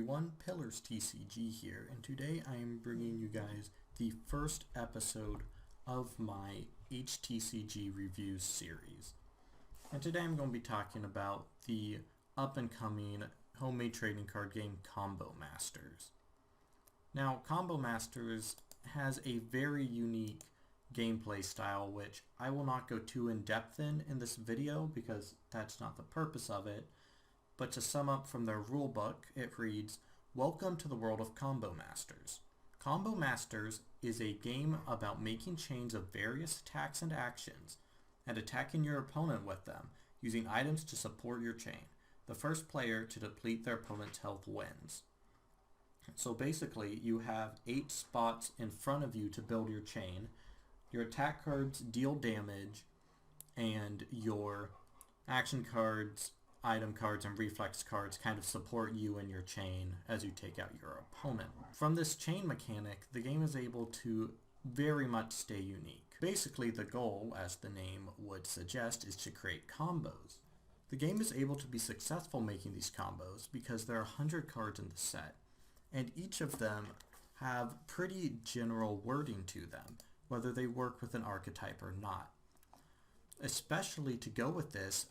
everyone, Pillars TCG here, and today I am bringing you guys the first episode of my HTCG Reviews series. And today I'm going to be talking about the up-and-coming homemade trading card game Combo Masters. Now, Combo Masters has a very unique gameplay style which I will not go too in-depth in this video because that's not the purpose of it. But to sum up from their rulebook, it reads, "Welcome to the world of Combo Masters. Combo Masters is a game about making chains of various attacks and actions, and attacking your opponent with them, using items to support your chain. The first player to deplete their opponent's health wins." So basically, you have 8 spots in front of you to build your chain. Your attack cards deal damage, and your action cards, item cards, and reflex cards kind of support you and your chain as you take out your opponent. From this chain mechanic, the game is able to very much stay unique. Basically, the goal, as the name would suggest, is to create combos. The game is able to be successful making these combos because there are 100 cards in the set, and each of them have pretty general wording to them, whether they work with an archetype or not. Especially to go with this,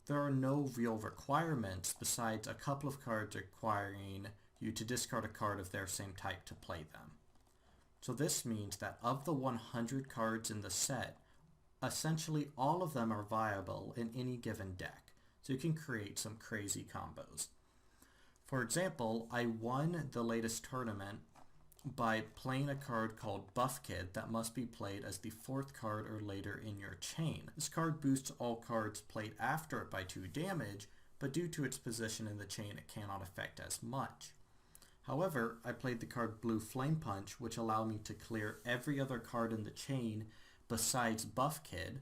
there are no real requirements besides a couple of cards requiring you to discard a card of their same type to play them. So this means that of the 100 cards in the set, essentially all of them are viable in any given deck, so you can create some crazy combos. For example, I won the latest tournament by playing a card called Buff Kid that must be played as the 4th card or later in your chain. This card boosts all cards played after it by 2 damage, but due to its position in the chain it cannot affect as much. However, I played the card Blue Flame Punch, which allowed me to clear every other card in the chain besides Buff Kid,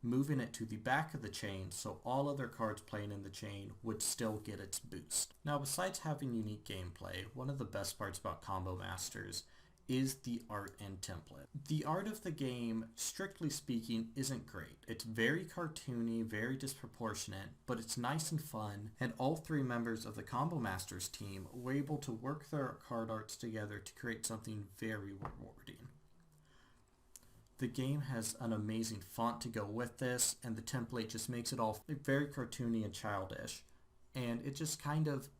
moving it to the back of the chain so all other cards playing in the chain would still get its boost. Now, besides having unique gameplay, one of the best parts about Combo Masters is the art and template. The art of the game, strictly speaking, isn't great. It's very cartoony, very disproportionate, but it's nice and fun, and all 3 members of the Combo Masters team were able to work their card arts together to create something very rewarding. The game has an amazing font to go with this, and the template just makes it all very cartoony and childish, and it just kind of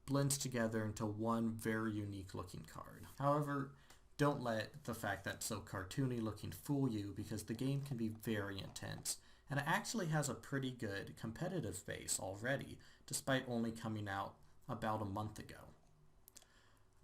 blends together into one very unique looking card. However, don't let the fact that it's so cartoony looking fool you, because the game can be very intense, and it actually has a pretty good competitive base already, despite only coming out about a month ago.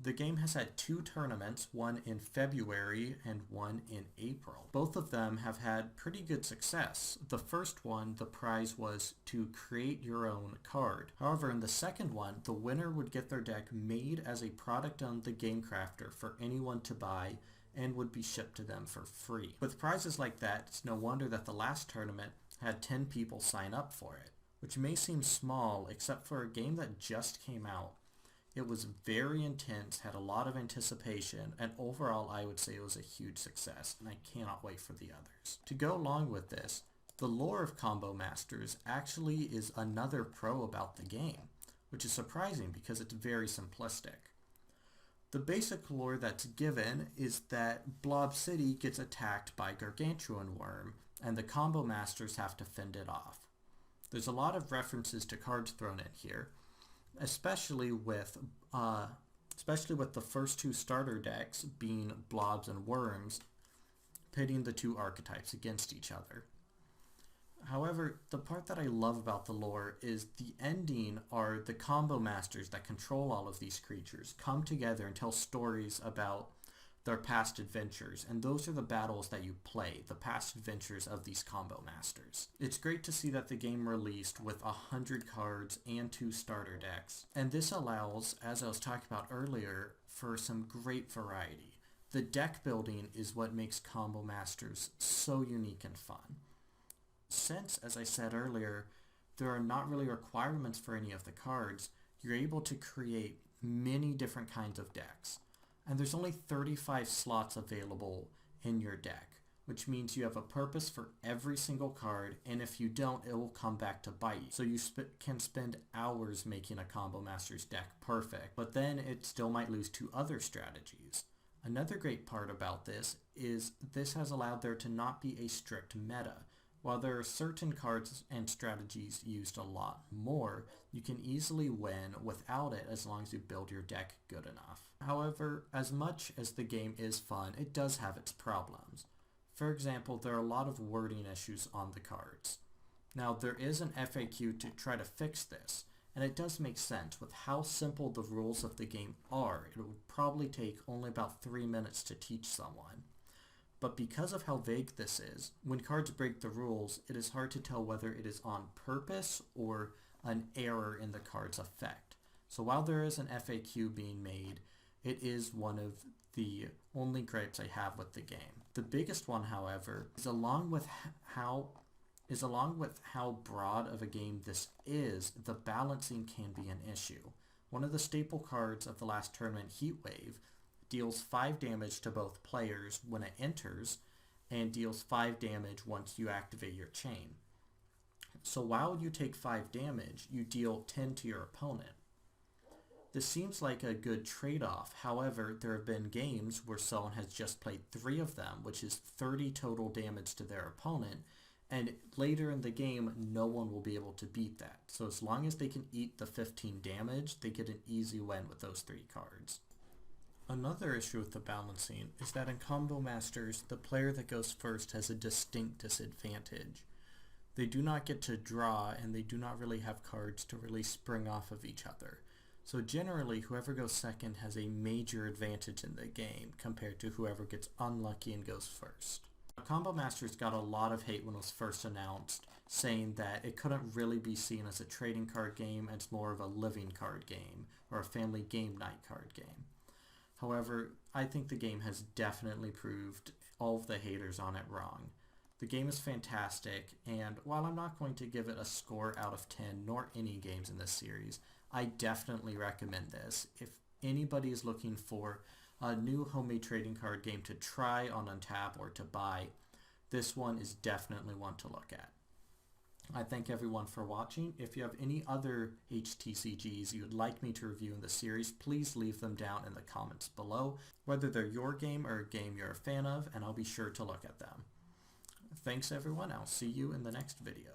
The game has had 2 tournaments, one in February and one in April. Both of them have had pretty good success. The first one, the prize was to create your own card. However, in the second one, the winner would get their deck made as a product on the Game Crafter for anyone to buy and would be shipped to them for free. With prizes like that, it's no wonder that the last tournament had 10 people sign up for it, which may seem small except for a game that just came out. It was very intense, had a lot of anticipation, and overall I would say it was a huge success, and I cannot wait for the others. To go along with this, the lore of Combo Masters actually is another pro about the game, which is surprising because it's very simplistic. The basic lore that's given is that Blob City gets attacked by Gargantuan Worm, and the Combo Masters have to fend it off. There's a lot of references to cards thrown in here, especially with the first 2 starter decks being Blobs and Worms, pitting the 2 archetypes against each other. However, the part that I love about the lore is the ending are the Combo Masters that control all of these creatures come together and tell stories about their past adventures, and those are the battles that you play, the past adventures of these Combo Masters. It's great to see that the game released with 100 cards and 2 starter decks, and this allows, as I was talking about earlier, for some great variety. The deck building is what makes Combo Masters so unique and fun. Since, as I said earlier, there are not really requirements for any of the cards, you're able to create many different kinds of decks. And there's only 35 slots available in your deck, which means you have a purpose for every single card, and if you don't, it will come back to bite you. So you can spend hours making a Combo Master's deck perfect, but then it still might lose to other strategies. Another great part about this is this has allowed there to not be a strict meta. While there are certain cards and strategies used a lot more, you can easily win without it as long as you build your deck good enough. However, as much as the game is fun, it does have its problems. For example, there are a lot of wording issues on the cards. Now, there is an FAQ to try to fix this, and it does make sense. With how simple the rules of the game are, it would probably take only about 3 minutes to teach someone. But because of how vague this is, when cards break the rules, it is hard to tell whether it is on purpose or an error in the card's effect. So while there is an FAQ being made, it is one of the only gripes I have with the game. The biggest one, however, is along with how broad of a game this is, the balancing can be an issue. One of the staple cards of the last tournament, Heatwave, deals 5 damage to both players when it enters, and deals 5 damage once you activate your chain. So while you take 5 damage, you deal 10 to your opponent. This seems like a good trade-off. However, there have been games where someone has just played 3 of them, which is 30 total damage to their opponent, and later in the game, no one will be able to beat that. So as long as they can eat the 15 damage, they get an easy win with those 3 cards. Another issue with the balancing is that in Combo Masters, the player that goes first has a distinct disadvantage. They do not get to draw, and they do not really have cards to really spring off of each other. So generally, whoever goes second has a major advantage in the game compared to whoever gets unlucky and goes first. Combo Masters got a lot of hate when it was first announced, saying that it couldn't really be seen as a trading card game, and it's more of a living card game or a family game night card game. However, I think the game has definitely proved all of the haters on it wrong. The game is fantastic, and while I'm not going to give it a score out of 10, nor any games in this series, I definitely recommend this. If anybody is looking for a new homemade trading card game to try on Untap or to buy, this one is definitely one to look at. I thank everyone for watching. If you have any other HTCGs you would like me to review in the series, please leave them down in the comments below, whether they're your game or a game you're a fan of, and I'll be sure to look at them. Thanks everyone, I'll see you in the next video.